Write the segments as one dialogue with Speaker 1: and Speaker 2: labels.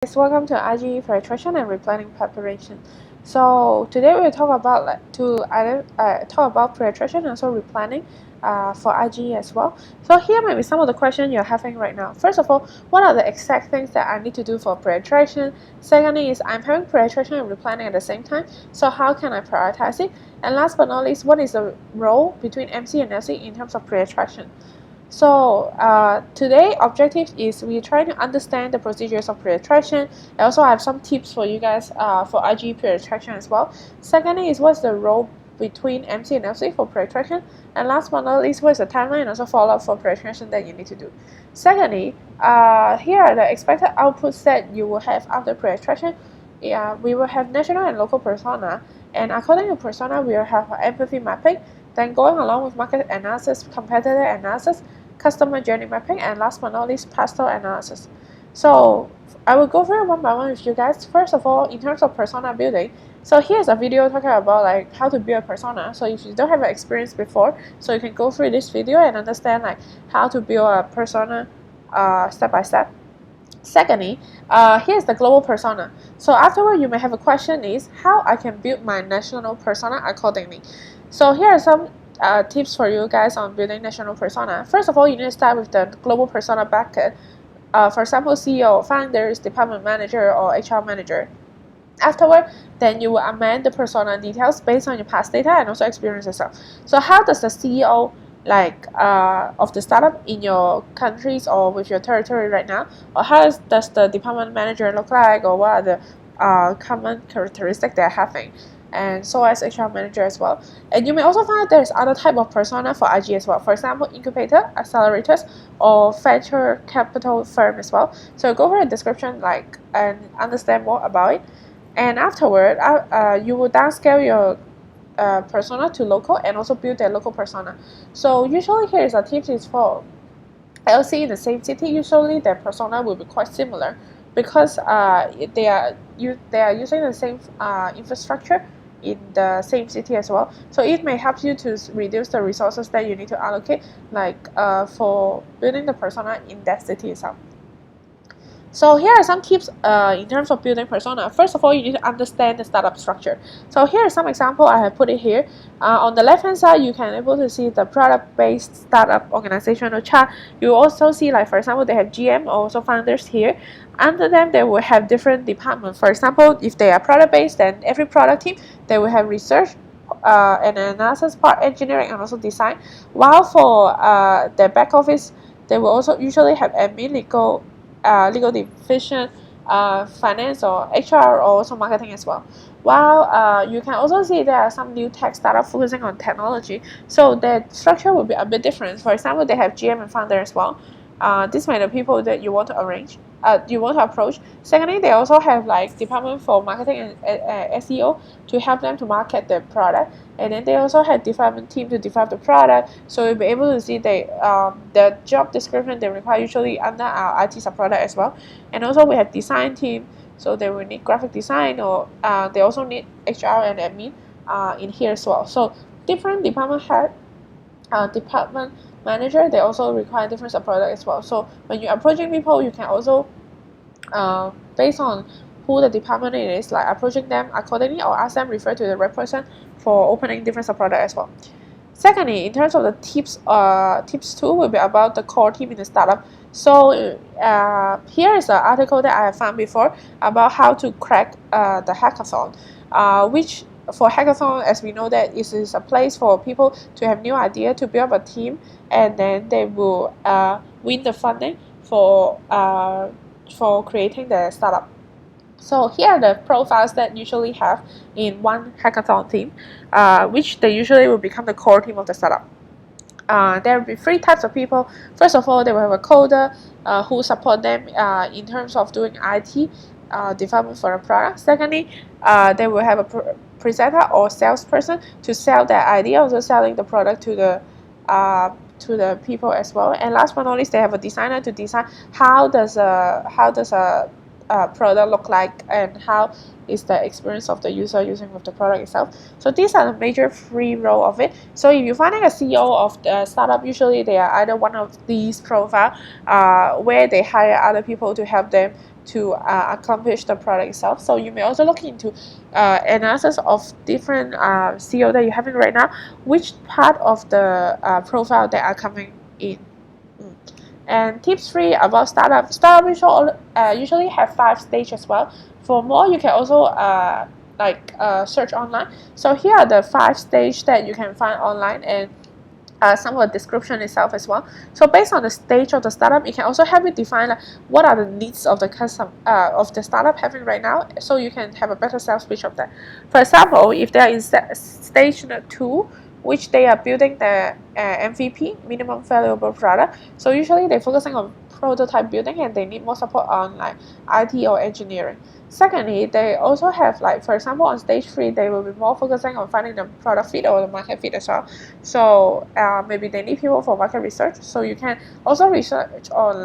Speaker 1: Guys, welcome to iGE Filtration and Replanning Preparation. So today we will talk about talk about filtration and also replanning for iGE as well. So here may be some of the questions you're having right now. First of all, what are the exact things that I need to do for filtration? Secondly is I'm having filtration and replanning at the same time. So how can I prioritize it? And last but not least, what is the role between MC and LC in terms of filtration? So today objective is we try to understand the procedures of pre-attraction. I also have some tips for you guys for iGE pre-attraction as well. Secondly is what's the role between MC and LC for pre-attraction, and last but not least, what's the timeline and also follow-up for pre-attraction that you need to do. Secondly, here are the expected outputs that you will have after pre-attraction. We will have national and local persona, and according to persona, we will have empathy mapping. Then going along with market analysis, competitor analysis, customer journey mapping, and last but not least, pastel analysis. So I will go through one by one with you guys. First of all, in terms of persona building, so here's a video talking about like how to build a persona. So if you don't have an experience before, so you can go through this video and understand like how to build a persona step by step. Secondly, here's the global persona. So afterward, you may have a question is how I can build my national persona accordingly. So here are some tips for you guys on building national persona. First of all, you need to start with the global persona bucket. For example, CEO, founders, department manager, or HR manager. Afterward, then you will amend the persona details based on your past data and also experience yourself. So how does the CEO of the startup in your countries or with your territory right now, or how does the department manager look like, or what are the common characteristics they're having, and so as HR manager as well. And you may also find there's other type of persona for IG as well. For example, incubator, accelerators, or venture capital firm as well. So go over the description and understand more about it. And afterward, you will downscale your persona to local and also build their local persona. So usually here is a tip is for LC in the same city. Usually their persona will be quite similar because they are using the same infrastructure in the same city as well. So it may help you to reduce the resources that you need to allocate for building the persona in that city itself. So here are some tips in terms of building persona. First of all, you need to understand the startup structure. So here are some example I have put it here. On the left hand side, you can able to see the product-based startup organizational chart. You also see for example, they have GM, also founders here. Under them, they will have different departments. For example, if they are product-based, then every product team, they will have research, and analysis part, engineering, and also design. While for their back office, they will also usually have admin, legal division, finance or HR, or also marketing as well. While you can also see there are some new tech startups focusing on technology, so the structure will be a bit different. For example, they have GM and founder as well. These are the people that you want to approach. Secondly, they also have department for marketing and SEO to help them to market their product, and then they also have development team to develop the product. So you'll be able to see the job description they require usually under our IT sub product as well. And also we have design team, so they will need graphic design, or they also need HR and admin in here as well. So different department head, department manager, they also require different sub-product as well. So when you're approaching people, you can also based on who the department is, approaching them accordingly, or ask them refer to the right person for opening different sub-product as well. Secondly, in terms of the tips 2 will be about the core team in the startup. So here is an article that I have found before about how to crack the hackathon, which for hackathon, as we know, that it is a place for people to have new idea, to build up a team, and then they will win the funding for creating the startup. So here are the profiles that usually have in one hackathon team, which they usually will become the core team of the startup. There will be 3 types of people. First of all, they will have a coder who support them in terms of doing IT development for a product. Secondly, they will have a presenter or salesperson to sell their idea, also selling the product to the people as well. And last but not least, they have a designer to design how does a product look like, and how is the experience of the user using with the product itself. So these are the major 3 role of it. So if you're finding a CEO of the startup, usually they are either one of these profile where they hire other people to help them to accomplish the product itself. So you may also look into analysis of different CEO that you're having right now, which part of the profile that are coming in. And tips 3 about startup. Startup usually have 5 stages as well. For more, you can also search online. So here are the 5 stages that you can find online, and some of the description itself as well. So based on the stage of the startup, it can also help you define what are the needs of the of the startup having right now, so you can have a better sales pitch of that. For example, if they are in stage 2, which they are building the MVP, minimum valuable product, so usually they're focusing on prototype building and they need more support on IT or engineering. Secondly, they also have for example on stage 3 they will be more focusing on finding the product fit or the market fit as well. So maybe they need people for market research, so you can also research on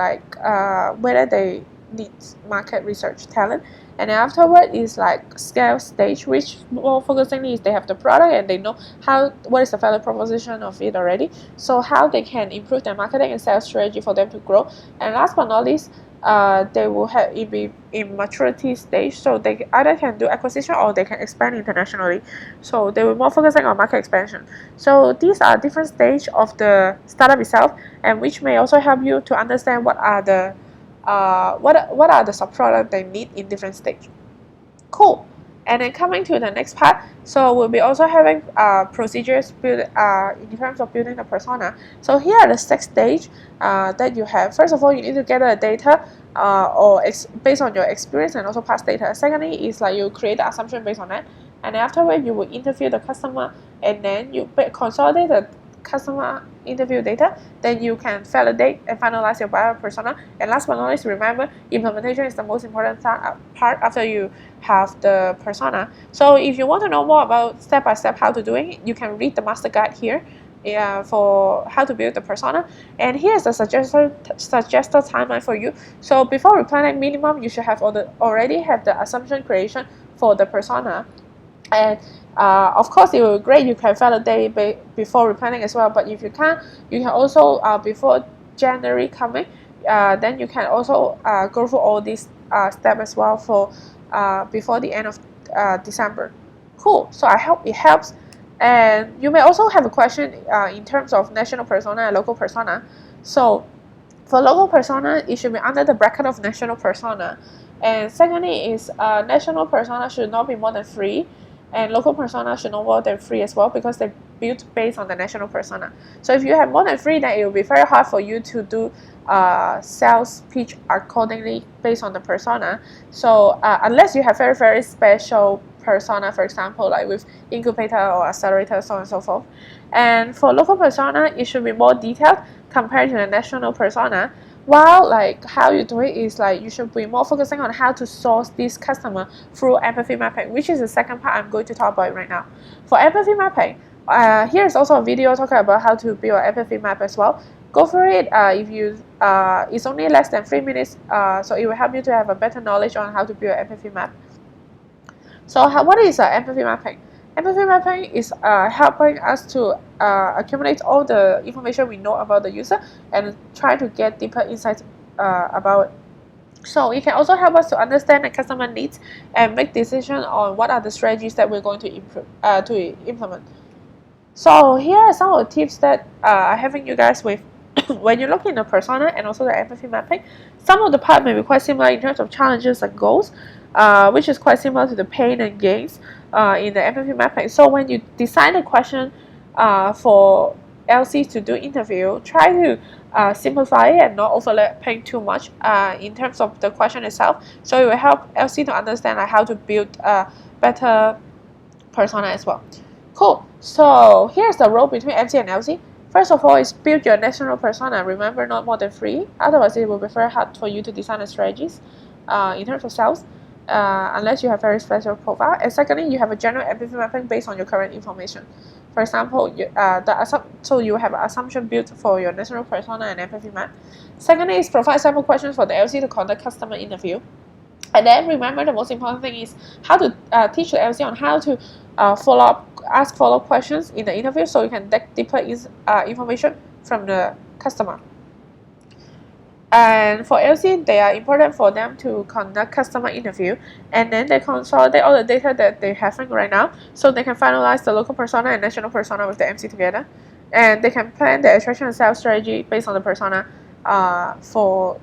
Speaker 1: whether they need market research talent. And then afterward is scale stage, which more focusing is they have the product and they know what is the value proposition of it already, so how they can improve their marketing and sales strategy for them to grow. And last but not least, they will have it be in maturity stage, so they either can do acquisition or they can expand internationally, so they will more focusing on market expansion. So these are different stages of the startup itself, and which may also help you to understand what are the sub-products they need in different stages. Cool. And then coming to the next part, so we'll be also having procedures built in terms of building the persona. So here are the 6 stages that you have. First of all, you need to gather the data based on your experience and also past data. Secondly is you create the assumption based on that, and afterward you will interview the customer, and then you consolidate the customer interview data, then you can validate and finalize your buyer persona. And last but not least, remember, implementation is the most important part after you have the persona. So if you want to know more about step-by-step how to do it, you can read the master guide here for how to build the persona. And here's the suggested timeline for you. So before replanning minimum, you should have already have the assumption creation for the persona. And of course, it will be great you can validate before replanning as well. But if you can't, you can also before January coming, then you can also go through all these steps as well for before the end of December. Cool. So I hope it helps. And you may also have a question in terms of national persona and local persona. So for local persona, it should be under the bracket of national persona. And secondly is national persona should not be more than 3. And local persona should not more than 3 as well, because they're built based on the national persona. So if you have more than 3, then it will be very hard for you to do sales pitch accordingly based on the persona. So unless you have very, very special persona, for example, with incubator or accelerator, so on and so forth. And for local persona, it should be more detailed compared to the national persona. While how you do it is you should be more focusing on how to source this customer through empathy mapping, which is the second part I'm going to talk about right now. For empathy mapping, here is also a video talking about how to build an empathy map as well. Go for it. If you it's only less than 3 minutes, so it will help you to have a better knowledge on how to build an empathy map. So what is empathy mapping? Empathy mapping is helping us to accumulate all the information we know about the user and try to get deeper insights about it. So it can also help us to understand the customer needs and make decisions on what are the strategies that we're going to implement. So here are some of the tips that I'm having you guys with when you look in the persona and also the empathy mapping. Some of the part may be quite similar in terms of challenges and goals, which is quite similar to the pain and gains in the empathy mapping. So when you design a question for LCs to do interview, try to simplify it and not overlapping too much in terms of the question itself. So it will help LC to understand how to build a better persona as well. Cool. So here's the role between MC and LC. First of all, is build your national persona. Remember, not more than 3. Otherwise, it will be very hard for you to design the strategies in terms of sales. Unless you have very special profile. And secondly, you have a general empathy mapping based on your current information. For example, so you have an assumption built for your national persona and empathy map. Secondly is provide sample questions for the LC to conduct customer interview. And then remember, the most important thing is how to teach the LC on how to ask follow-up questions in the interview, so you can get deeper information from the customer. And for LC, they are important for them to conduct customer interview, and then they consolidate all the data that they have right now, so they can finalize the local persona and national persona with the MC together, and they can plan the attraction and sales strategy based on the persona for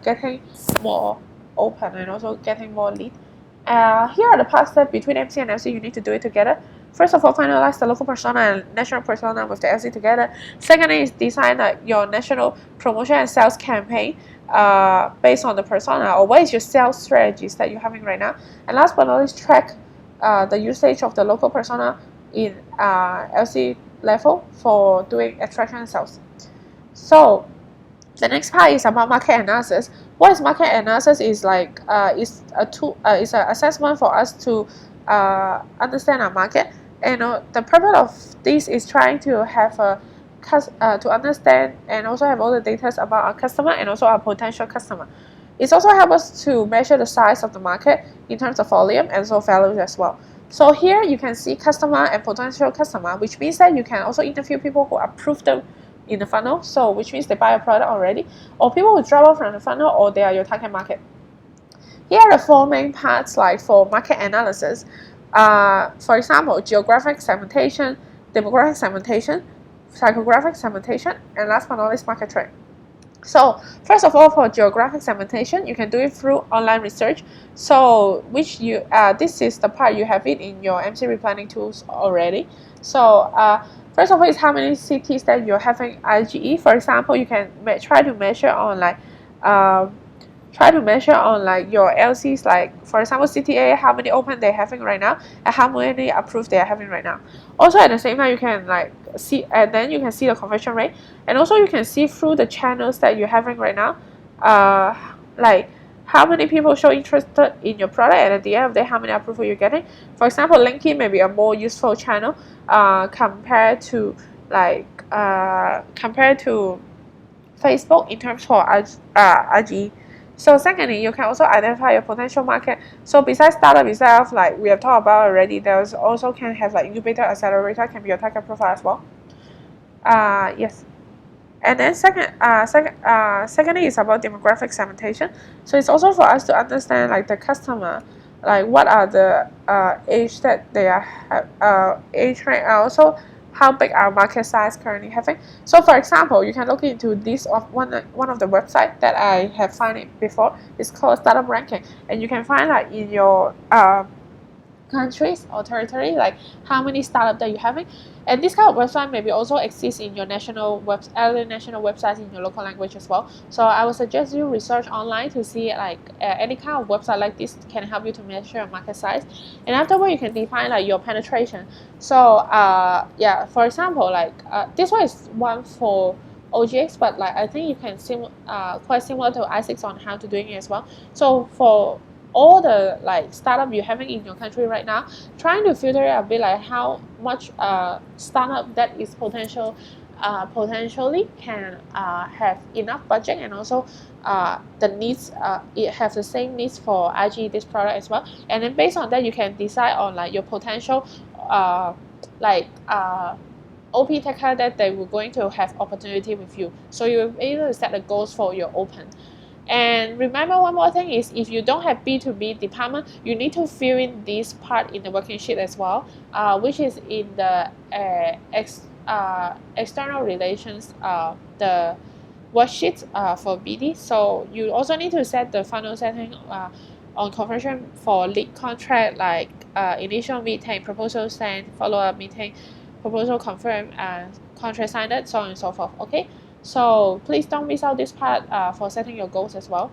Speaker 1: getting more open and also getting more lead. Here are the past steps between MC and LC. You need to do it together. First of all, finalize the local persona and national persona with the LC together. Second is design your national promotion and sales campaign based on the persona, or what is your sales strategies that you're having right now. And last but not least, track the usage of the local persona in LC level for doing attraction and sales. So the next part is about market analysis. What is market analysis? Is like is a tool, is an assessment for us to understand our market. And the purpose of this is trying to have to understand and also have all the data about our customer and also our potential customer. It also helps us to measure the size of the market in terms of volume and also value as well. So here you can see customer and potential customer, which means that you can also interview people who approve them in the funnel, so which means they buy a product already, or people who drop off from the funnel, or they are your target market. Here are the four main parts like for market analysis. For example, geographic segmentation, demographic segmentation, psychographic segmentation, and last but not least, market trend. So first of all, for geographic segmentation, you can do it through online research. So which you this is the part you have it in your MC replanning tools already. So first of all, is how many cities that you're having iGE. For example, you can try to measure on like your LCs, like for example CTA, how many open they're having right now and how many approved they are having right now. Also at the same time, you can like see, and then you can see the conversion rate, and also you can see through the channels that you're having right now, like how many people show interested in your product, and at the end of the day, how many approval you're getting. For example, LinkedIn may be a more useful channel compared to Facebook in terms for iGE. So secondly, you can also identify your potential market. So besides startup itself, like we have talked about already, there's also can have like incubator, accelerator, can be your target profile as well. Yes. And then secondly is about demographic segmentation. So it's also for us to understand like the customer, like what are the age that they are age range, and also how big our market size currently having. So for example, you can look into this of one of the website that I have found it before. It's called Startup Ranking, and you can find like in your countries or territory, like how many startups that you're having. And this kind of website maybe also exists in your other national websites in your local language as well. So I would suggest you research online to see like any kind of website like this can help you to measure your market size. And afterward, you can define like your penetration. So yeah, for example, like this one is one for OGX, but like I think you can quite similar to i6 on how to doing it as well. So for all the like startup you're having in your country right now, trying to filter it a bit, like how much startup that is potentially can have enough budget, and also the needs it have the same needs for iGE this product as well. And then based on that, you can decide on like your potential OP taker that they were going to have opportunity with you. So you're able to set the goals for your open. And remember one more thing is, if you don't have B2B department, you need to fill in this part in the working sheet as well, which is in the external relations, the worksheet for BD. So you also need to set the funnel setting on conversion for lead contract, like initial meeting, proposal sent, follow-up meeting, proposal confirmed, and contract signed, so on and so forth. Okay. So please don't miss out this part for setting your goals as well.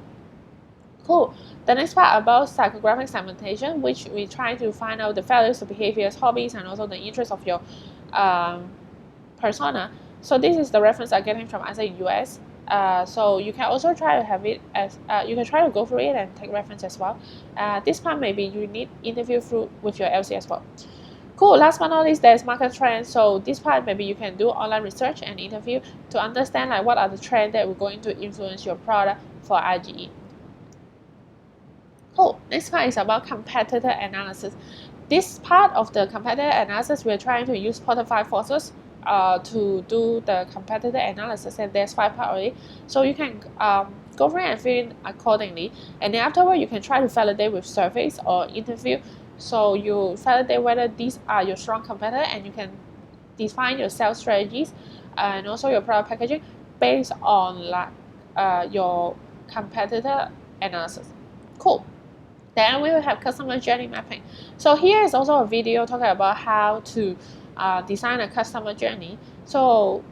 Speaker 1: Cool. The next part about psychographic segmentation, which we try to find out the values, the behaviors, hobbies, and also the interests of your persona. So this is the reference I'm getting from Answer in US. So you can also try to have it as you can try to go through it and take reference as well. This part maybe you need interview through with your LC as well. Cool. Last but not least, there's market trends. So this part maybe you can do online research and interview to understand like what are the trends that we're going to influence your product for iGE. Cool. Next part is about competitor analysis. This part of the competitor analysis, we're trying to use Porter 5 forces to do the competitor analysis, and there's 5 parts already. So you can go for it and fill in accordingly. And then afterward, you can try to validate with surveys or interview. So you validate whether these are your strong competitor, and you can define your sales strategies and also your product packaging based on your competitor analysis. Cool. Then we will have customer journey mapping. So here is also a video talking about how to design a customer journey. So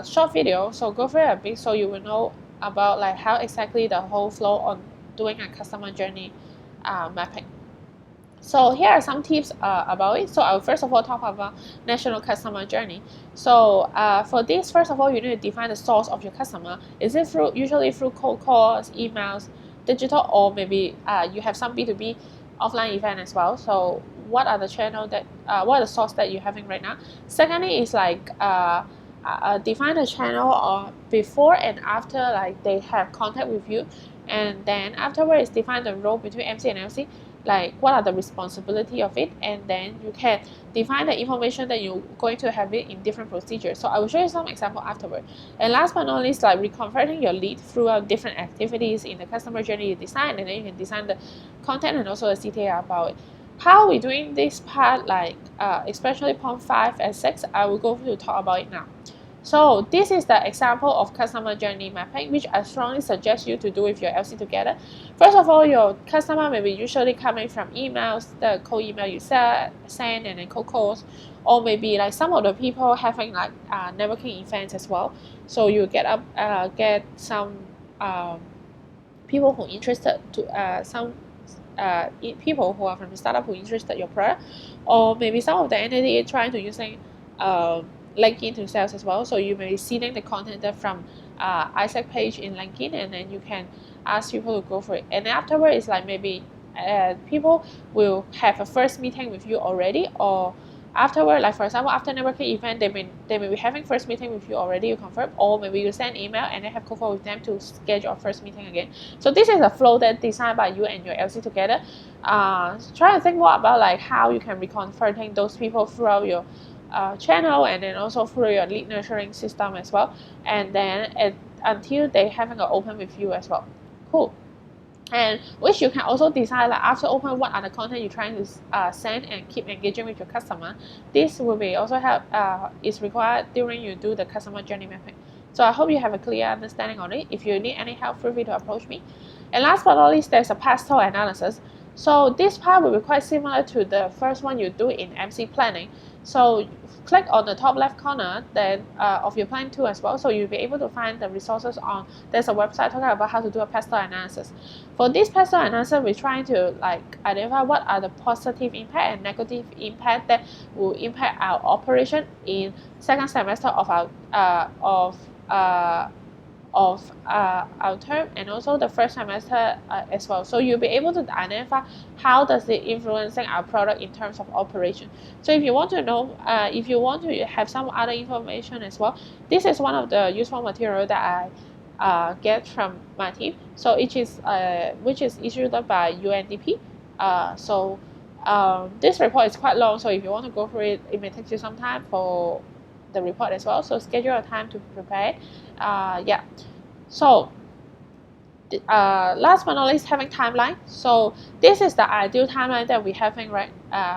Speaker 1: short video, so go for it a bit so you will know about like how exactly the whole flow on doing a customer journey mapping. So here are some tips about it. So I will first of all talk about national customer journey. So for this, first of all, you need to define the source of your customer. Is it usually through cold calls, emails, digital, or maybe you have some B2B offline event as well? So what are the channel that what are the source that you're having right now? Secondly is like define the channel or before and after like they have contact with you, and then afterwards define the role between MC and LC, like what are the responsibility of it, and then you can define the information that you're going to have it in different procedures. So I will show you some example afterward. And last but not least, like reconverting your lead throughout different activities in the customer journey you design, and then you can design the content and also the CTA about it. How are we doing this part, like especially point 5 and 6, I will go to talk about it now. So this is the example of customer journey mapping, which I strongly suggest you to do with your LC together. First of all, your customer may be usually coming from emails, the cold email you send, and then cold calls, or maybe like some of the people having like networking events as well. So you get some people who interested to some people who are from the startup who interested in your product, or maybe some of the entity trying to using LinkedIn to sales as well. So you may be seeing the content from iGE page in LinkedIn, and then you can ask people to go for it. And then afterwards, it's like maybe people will have a first meeting with you already, or afterward, like for example, after networking event, they may be having first meeting with you already, you confirm, or maybe you send email and then have call with them to schedule a first meeting again. So this is a flow that designed by you and your LC together. Try to think more about like how you can reconverting those people throughout your channel, and then also through your lead nurturing system as well, and then until they having an open with you as well. Cool. And which you can also decide like after open what are the content you're trying to send and keep engaging with your customer. This will be also help is required during you do the customer journey mapping. So I hope you have a clear understanding on it. If you need any help, feel free to approach me. And last but not least, there's a pastel analysis. So this part will be quite similar to the first one you do in MC planning. So click on the top left corner then of your plan tool as well. So you'll be able to find the resources on, there's a website talking about how to do a pastel analysis. For this pastel analysis, we're trying to like identify what are the positive impact and negative impact that will impact our operation in second semester of our term, and also the first semester as well. So you'll be able to identify how does it influencing our product in terms of operation. So if you want to know, if you want to have some other information as well, this is one of the useful material that I get from my team. So which is issued by UNDP. This report is quite long, so if you want to go for it, it may take you some time for the report as well. So schedule a time to prepare. Yeah. So last but not least, having timeline. So this is the ideal timeline that we're having right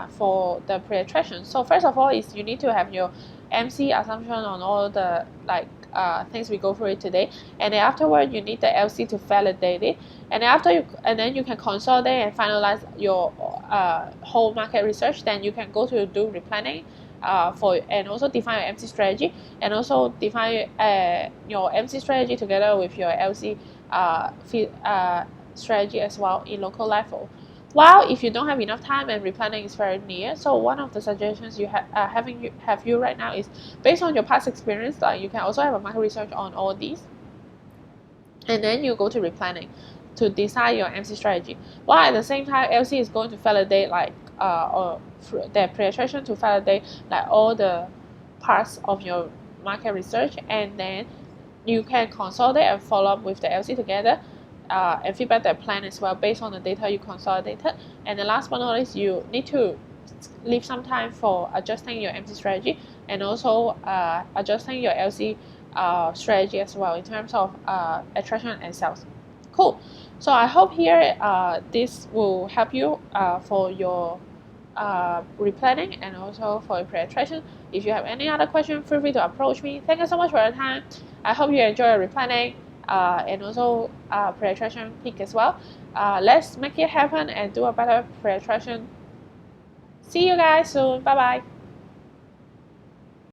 Speaker 1: for the pre-attraction. So first of all is you need to have your MC assumption on all the like things we go through it today, and then afterward you need the LC to validate it, and then you can consolidate and finalize your whole market research. Then you can go to do replanning and also define your MC strategy, and also define your MC strategy together with your LC strategy as well in local level. While if you don't have enough time and replanning is very near, so one of the suggestions you have you right now is based on your past experience, like you can also have a market research on all these, and then you go to replanning to decide your MC strategy. While at the same time, LC is going to validate like or the pre-attraction to validate like all the parts of your market research, and then you can consolidate and follow up with the LC together and feedback the plan as well based on the data you consolidated. And the last but not least, you need to leave some time for adjusting your MC strategy and also adjusting your LC strategy as well in terms of attraction and sales. cool. So I hope here this will help you for your replanning and also for your pre-attraction. If you have any other question, feel free to approach me. Thank you so much for your time. I hope you enjoy replanning and also pre-attraction peak as well. Let's make it happen and do a better pre-attraction. See you guys soon. Bye bye.